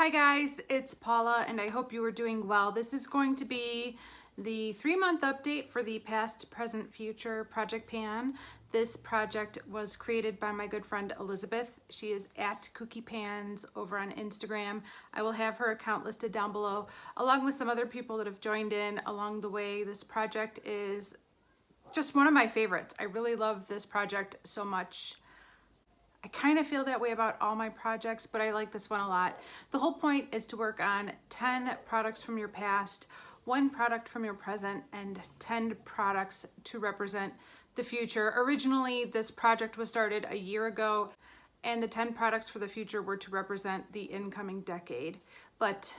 Hi guys, it's Paula and I hope you are doing well. This is going to be the 3-month update for the Past, Present, Future Project Pan. This project was created by my good friend Elizabeth. She is at Cookie Pans over on Instagram. I will have her account listed down below, along with some other people that have joined in along the way. This project is just one of my favorites. I really love this project so much. I kind of feel that way about all my projects, but I like this one a lot. The whole point is to work on 10 products from your past, 1 product from your present, and 10 products to represent the future. Originally, this project was started a year ago, and the 10 products for the future were to represent the incoming decade. But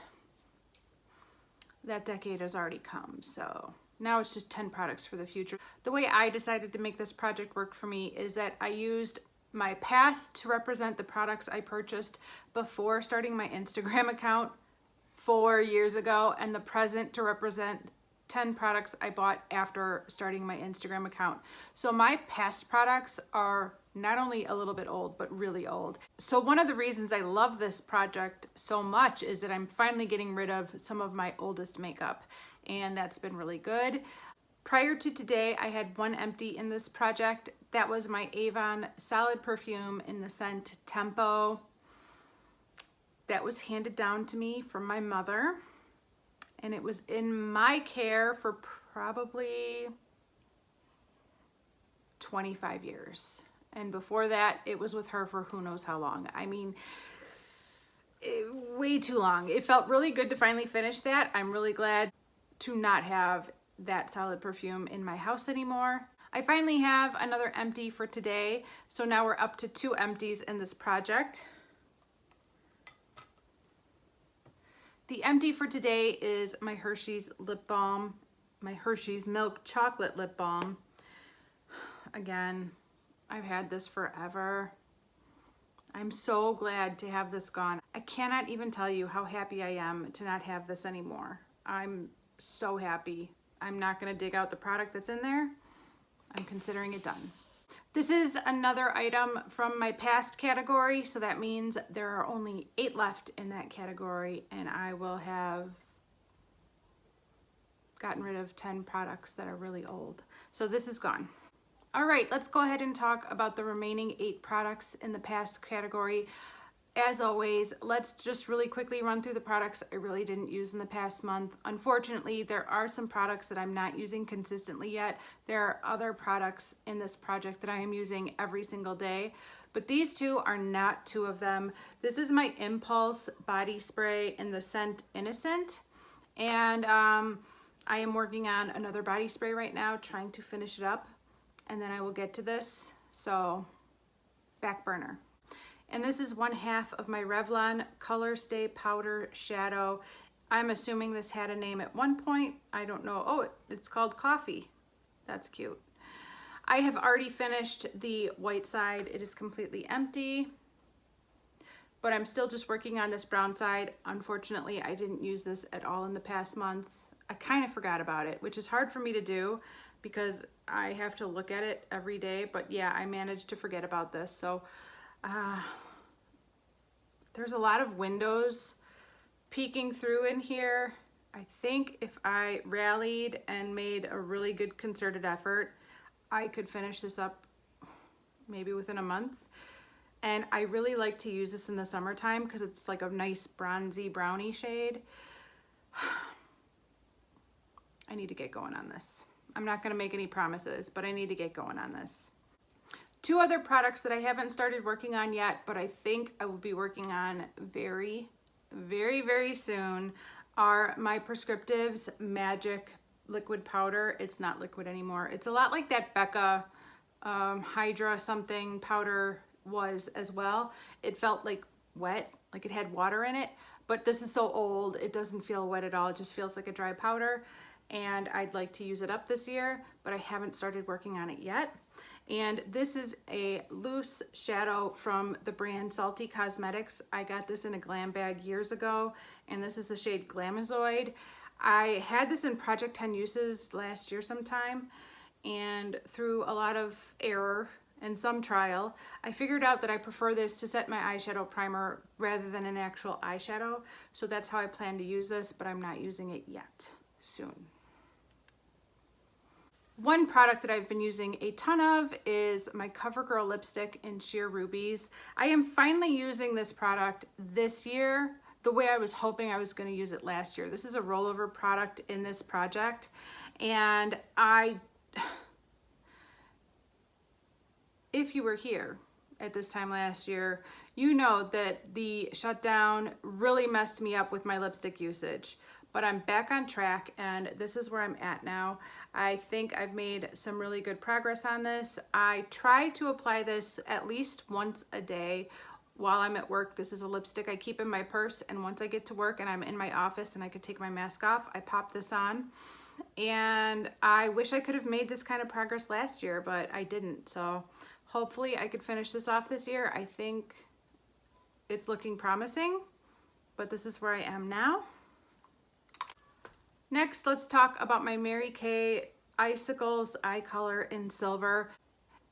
that decade has already come, so now it's just 10 products for the future. The way I decided to make this project work for me is that I used my past to represent the products I purchased before starting my Instagram account 4 years ago, and the present to represent 10 products I bought after starting my Instagram account. So my past products are not only a little bit old, but really old. So one of the reasons I love this project so much is that I'm finally getting rid of some of my oldest makeup, and that's been really good. Prior to today, I had 1 empty in this project. That was my Avon Solid Perfume in the scent Tempo. That was handed down to me from my mother, and it was in my care for probably 25 years. And before that, it was with her for who knows how long. I mean, way too long. It felt really good to finally finish that. I'm really glad to not have that solid perfume in my house anymore. I finally have another empty for today, so now we're up to 2 empties in this project. The empty for today is my Hershey's lip balm, my Hershey's milk chocolate lip balm. Again, I've had this forever. I'm so glad to have this gone. I cannot even tell you how happy I am to not have this anymore. I'm so happy. I'm not going to dig out the product that's in there. I'm considering it done. This is another item from my past category, so that means there are only 8 left in that category, and I will have gotten rid of 10 products that are really old. So this is gone. All right, let's go ahead and talk about the remaining 8 products in the past category. As always, let's just really quickly run through the products I really didn't use in the past month. Unfortunately, there are some products that I'm not using consistently yet. There are other products in this project that I am using every single day, but these 2 are not 2 of them. This is my Impulse body spray in the scent Innocent, and I am working on another body spray right now, trying to finish it up, and then I will get to this, so back burner. And this is 1/2 of my Revlon Color Stay Powder Shadow. I'm assuming this had a name at one point. I don't know. Oh, it's called Coffee. That's cute. I have already finished the white side. It is completely empty, but I'm still just working on this brown side. Unfortunately, I didn't use this at all in the past month. I kind of forgot about it, which is hard for me to do because I have to look at it every day. But yeah, I managed to forget about this. So there's a lot of windows peeking through in here. I think if I rallied and made a really good concerted effort, I could finish this up maybe within a month. And I really like to use this in the summertime because it's like a nice bronzy brownie shade. I need to get going on this. I'm not going to make any promises, but I need to get going on this. 2 other products that I haven't started working on yet, but I think I will be working on very, very, very soon are my Prescriptives Magic Liquid Powder. It's not liquid anymore. It's a lot like that Becca Hydra something powder was as well. It felt like wet, like it had water in it, but this is so old, it doesn't feel wet at all. It just feels like a dry powder, and I'd like to use it up this year, but I haven't started working on it yet. And this is a loose shadow from the brand Salty Cosmetics. I got this in a glam bag years ago, and this is the shade Glamazoid. I had this in Project 10 Uses last year sometime, and through a lot of error and some trial, I figured out that I prefer this to set my eyeshadow primer rather than an actual eyeshadow. So that's how I plan to use this, but I'm not using it yet. Soon. One product that I've been using a ton of is my CoverGirl lipstick in Sheer Rubies. I am finally using this product this year the way I was hoping I was going to use it last year. This is a rollover product in this project, and if you were here at this time last year, you know that the shutdown really messed me up with my lipstick usage. But I'm back on track, and this is where I'm at now. I think I've made some really good progress on this. I try to apply this at least once a day while I'm at work. This is a lipstick I keep in my purse, and once I get to work and I'm in my office and I could take my mask off, I pop this on. And I wish I could have made this kind of progress last year, but I didn't. So hopefully I could finish this off this year. I think it's looking promising, but this is where I am now. Next, let's talk about my Mary Kay Icicles Eye Color in Silver.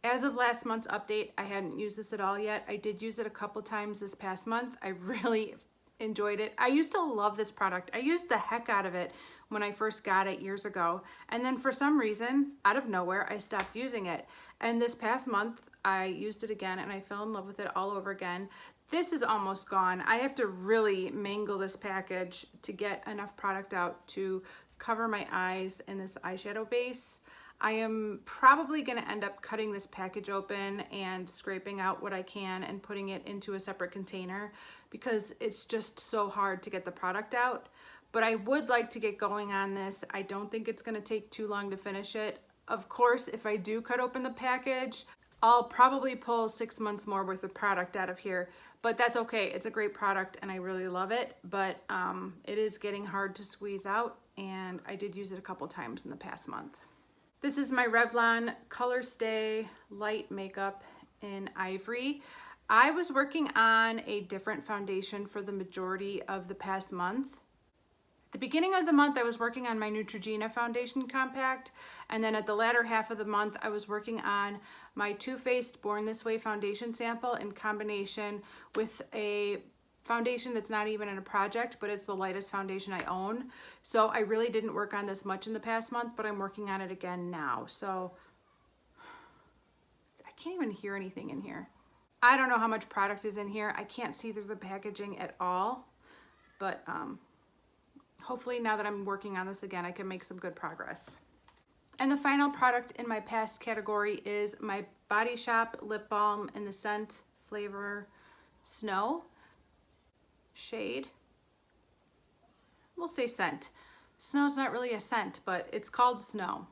As of last month's update, I hadn't used this at all yet. I did use it a couple times this past month. I really enjoyed it. I used to love this product. I used the heck out of it when I first got it years ago. And then for some reason, out of nowhere, I stopped using it. And this past month, I used it again and I fell in love with it all over again. This is almost gone. I have to really mangle this package to get enough product out to cover my eyes in this eyeshadow base. I am probably going to end up cutting this package open and scraping out what I can and putting it into a separate container because it's just so hard to get the product out. But I would like to get going on this. I don't think it's going to take too long to finish it. Of course, if I do cut open the package, I'll probably pull 6 months more worth of product out of here, but that's okay. It's a great product and I really love it, but it is getting hard to squeeze out, and I did use it a couple times in the past month. This is my Revlon Color Stay Light Makeup in Ivory. I was working on a different foundation for the majority of the past month. At the beginning of the month, I was working on my Neutrogena Foundation Compact, and then at the latter half of the month, I was working on my Too Faced Born This Way foundation sample in combination with a foundation that's not even in a project, but it's the lightest foundation I own. So I really didn't work on this much in the past month, but I'm working on it again now. So I can't even hear anything in here. I don't know how much product is in here. I can't see through the packaging at all, but hopefully now that I'm working on this again, I can make some good progress. And the final product in my past category is my Body Shop lip balm in the scent flavor Snow shade. We'll say scent. Snow's not really a scent, but it's called Snow.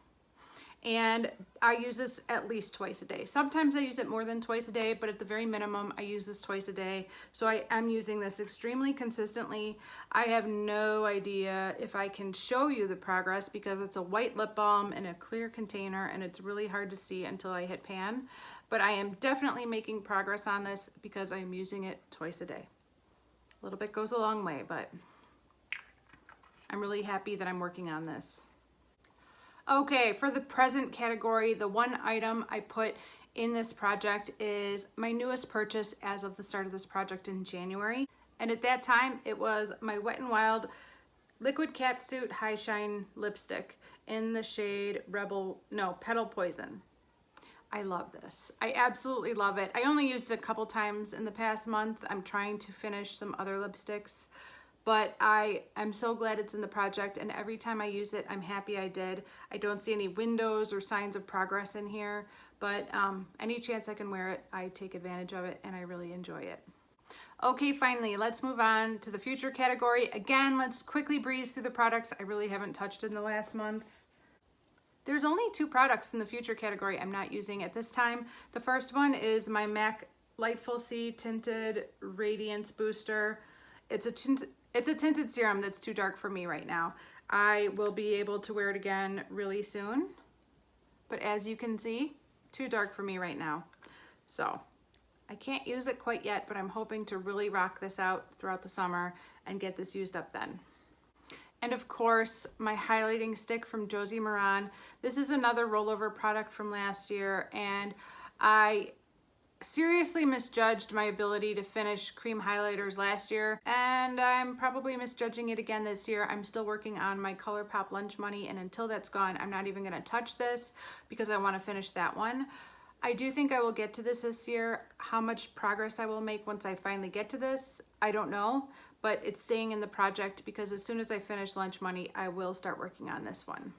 And I use this at least twice a day. Sometimes I use it more than twice a day, but at the very minimum, I use this twice a day. So I am using this extremely consistently. I have no idea if I can show you the progress because it's a white lip balm in a clear container and it's really hard to see until I hit pan. But I am definitely making progress on this because I'm using it twice a day. A little bit goes a long way, but I'm really happy that I'm working on this. Okay, for the present category, the one item I put in this project is my newest purchase as of the start of this project in January. And at that time, it was my Wet n Wild Liquid Catsuit High Shine Lipstick in the shade Petal Poison. I love this. I absolutely love it. I only used it a couple times in the past month. I'm trying to finish some other lipsticks, but I am so glad it's in the project, and every time I use it, I'm happy I did. I don't see any windows or signs of progress in here, but any chance I can wear it, I take advantage of it, and I really enjoy it. Okay, finally, let's move on to the future category. Again, let's quickly breeze through the products I really haven't touched in the last month. There's only 2 products in the future category I'm not using at this time. The first one is my MAC Lightful C Tinted Radiance Booster. It's a tinted serum that's too dark for me right now. I will be able to wear it again really soon, but as you can see, too dark for me right now. So I can't use it quite yet, but I'm hoping to really rock this out throughout the summer and get this used up then. And of course, my highlighting stick from Josie Maran. This is another rollover product from last year, and I seriously misjudged my ability to finish cream highlighters last year, and I'm probably misjudging it again this year. I'm still working on my ColourPop lunch money, and until that's gone, I'm not even gonna touch this because I wanna finish that one. I do think I will get to this year. How much progress I will make once I finally get to this, I don't know, but it's staying in the project because as soon as I finish lunch money, I will start working on this one.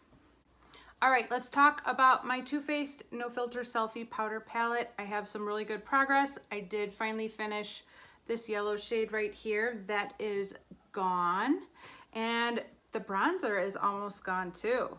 All right, let's talk about my Too Faced No Filter Selfie Powder Palette. I have some really good progress. I did finally finish this yellow shade right here. That is gone. And the bronzer is almost gone too.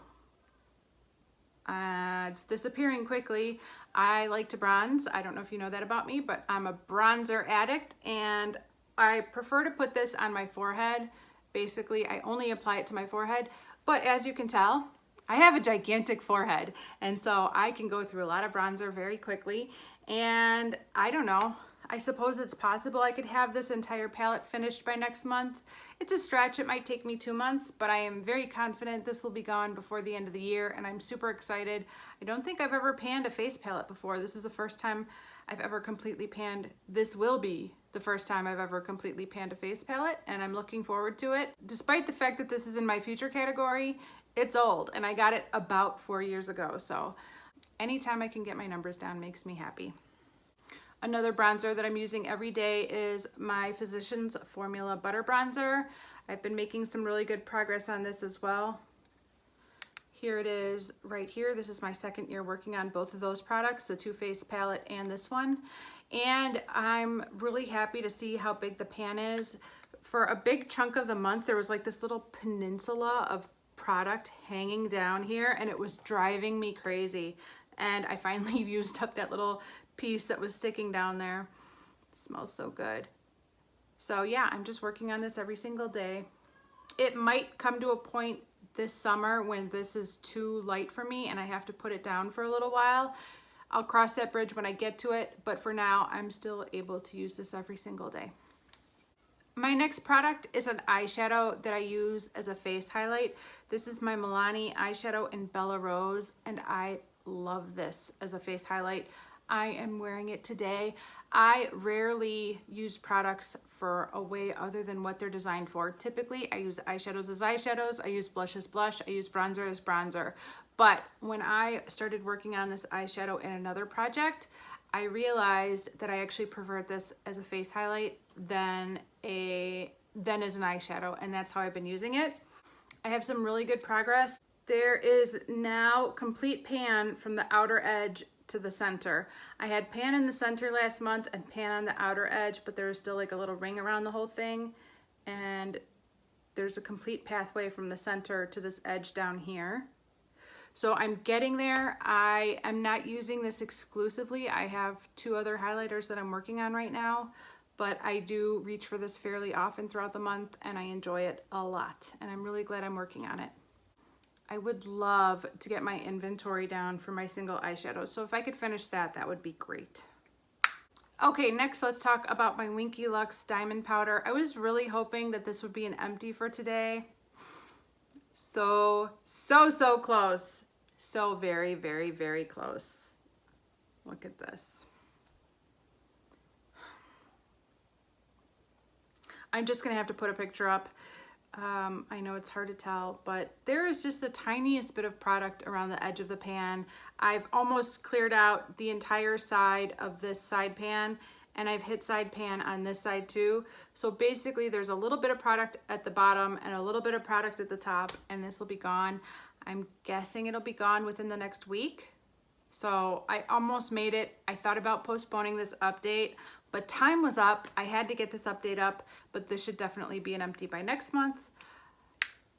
It's disappearing quickly. I like to bronze. I don't know if you know that about me, but I'm a bronzer addict, and I prefer to put this on my forehead. Basically, I only apply it to my forehead, but as you can tell, I have a gigantic forehead, and so I can go through a lot of bronzer very quickly. And I don't know, I suppose it's possible I could have this entire palette finished by next month. It's a stretch, it might take me 2 months, but I am very confident this will be gone before the end of the year, and I'm super excited. I don't think I've ever panned a face palette before. This is the first time I've ever completely panned. This will be the first time I've ever completely panned a face palette, and I'm looking forward to it. Despite the fact that this is in my future category, it's old, and I got it about 4 years ago, so anytime I can get my numbers down makes me happy. Another bronzer that I'm using every day is my Physicians Formula Butter Bronzer. I've been making some really good progress on this as well. Here it is right here. This is my second year working on both of those products, the Too Faced palette and this one. And I'm really happy to see how big the pan is. For a big chunk of the month, there was like this little peninsula of product hanging down here, and it was driving me crazy. And I finally used up that little piece that was sticking down there. It smells so good. So yeah, I'm just working on this every single day. It might come to a point this summer when this is too light for me and I have to put it down for a little while. I'll cross that bridge when I get to it, but for now, I'm still able to use this every single day. My next product is an eyeshadow that I use as a face highlight. This is my Milani eyeshadow in Bella Rose, and I love this as a face highlight. I am wearing it today. I rarely use products for a way other than what they're designed for. Typically, I use eyeshadows as eyeshadows, I use blush as blush, I use bronzer as bronzer. But when I started working on this eyeshadow in another project, I realized that I actually preferred this as a face highlight than as an eyeshadow, and that's how I've been using it. I have some really good progress. There is now complete pan from the outer edge to the center. I had pan in the center last month and pan on the outer edge, but there was still like a little ring around the whole thing, and there's a complete pathway from the center to this edge down here. So I'm getting there. I am not using this exclusively. I have 2 other highlighters that I'm working on right now, but I do reach for this fairly often throughout the month, and I enjoy it a lot, and I'm really glad I'm working on it. I would love to get my inventory down for my single eyeshadow, so if I could finish that, that would be great. Okay, next let's talk about my Winky Lux Diamond Powder. I was really hoping that this would be an empty for today. So close. So very, very, very close. Look at this. I'm just gonna have to put a picture up. I know it's hard to tell, but there is just the tiniest bit of product around the edge of the pan. I've almost cleared out the entire side of this side pan, and I've hit side pan on this side too. So basically there's a little bit of product at the bottom and a little bit of product at the top, and this will be gone. I'm guessing it'll be gone within the next week. So I almost made it. I thought about postponing this update, but time was up. I had to get this update up, but this should definitely be an empty by next month.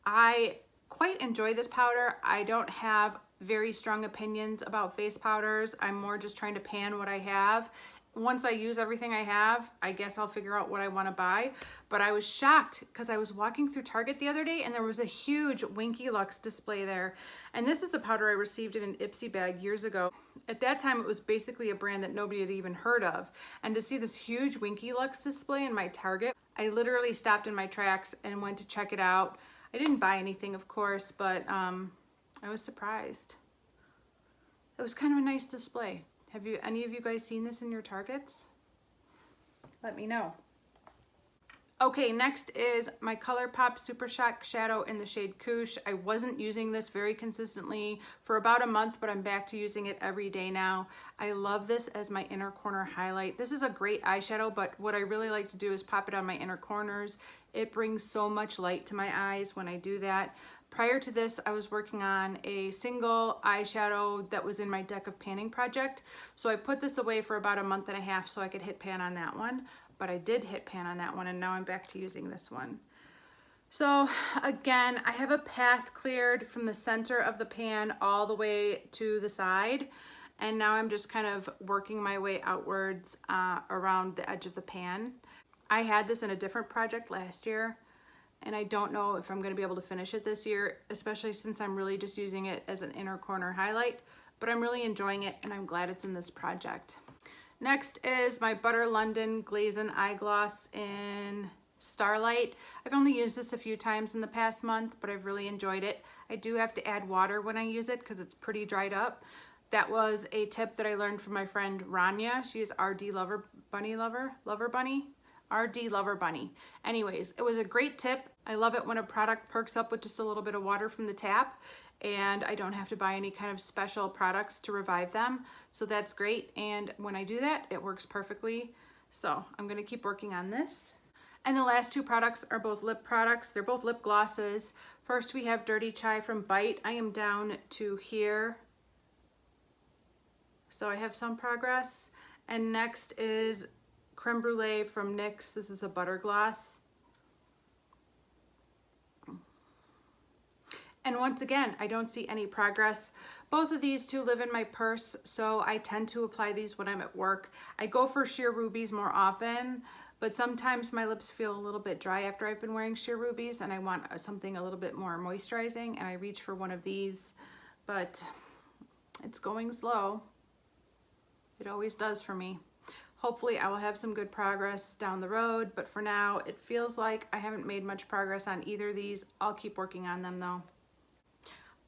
I quite enjoy this powder. I don't have very strong opinions about face powders. I'm more just trying to pan what I have. Once I use everything I have, I guess I'll figure out what I want to buy. But I was shocked because I was walking through Target the other day and there was a huge Winky Lux display there. And this is a powder I received in an Ipsy bag years ago. At that time, it was basically a brand that nobody had even heard of. And to see this huge Winky Lux display in my Target, I literally stopped in my tracks and went to check it out. I didn't buy anything, of course, but I was surprised. It was kind of a nice display. Have any of you guys seen this in your Targets? Let me know. Okay, next is my ColourPop Super Shock Shadow in the shade Couche. I wasn't using this very consistently for about a month, but I'm back to using it every day now. I love this as my inner corner highlight. This is a great eyeshadow, but what I really like to do is pop it on my inner corners. It brings so much light to my eyes when I do that. Prior to this, I was working on a single eyeshadow that was in my deck of panning project. So I put this away for about a month and a half so I could hit pan on that one. But I did hit pan on that one, and now I'm back to using this one. So again, I have a path cleared from the center of the pan all the way to the side. And now I'm just kind of working my way outwards around the edge of the pan. I had this in a different project last year, and I don't know if I'm gonna be able to finish it this year, especially since I'm really just using it as an inner corner highlight, but I'm really enjoying it and I'm glad it's in this project. Next is my Butter London Glazen Eye Gloss in Starlight. I've only used this a few times in the past month, but I've really enjoyed it. I do have to add water when I use it because it's pretty dried up. That was a tip that I learned from my friend Rania. She is RD Lover Bunny. RD Lover Bunny. Anyways, it was a great tip. I love it when a product perks up with just a little bit of water from the tap, and I don't have to buy any kind of special products to revive them. So that's great. And when I do that, it works perfectly. So I'm gonna keep working on this. And the last two products are both lip products. They're both lip glosses. First, we have Dirty Chai from Bite. I am down to here. So I have some progress. And next is Creme Brulee from NYX. This is a butter gloss. And once again, I don't see any progress. Both of these two live in my purse, so I tend to apply these when I'm at work. I go for sheer rubies more often, but sometimes my lips feel a little bit dry after I've been wearing sheer rubies and I want something a little bit more moisturizing, and I reach for one of these, but it's going slow. It always does for me. Hopefully I will have some good progress down the road, but for now it feels like I haven't made much progress on either of these. I'll keep working on them though.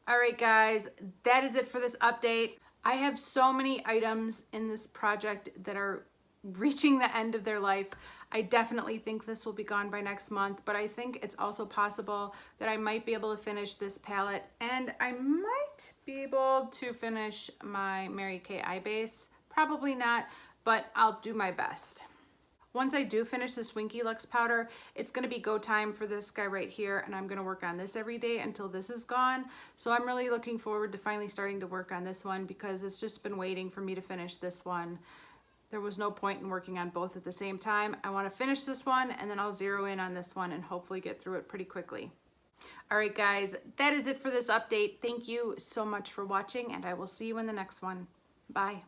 All right, guys, that is it for this update. I have so many items in this project that are reaching the end of their life. I definitely think this will be gone by next month, but I think it's also possible that I might be able to finish this palette, and I might be able to finish my Mary Kay eye base. Probably not, but I'll do my best. Once I do finish this Winky Lux powder, it's gonna be go time for this guy right here, and I'm gonna work on this every day until this is gone. So I'm really looking forward to finally starting to work on this one because it's just been waiting for me to finish this one. There was no point in working on both at the same time. I wanna finish this one and then I'll zero in on this one and hopefully get through it pretty quickly. All right, guys, that is it for this update. Thank you so much for watching, and I will see you in the next one. Bye.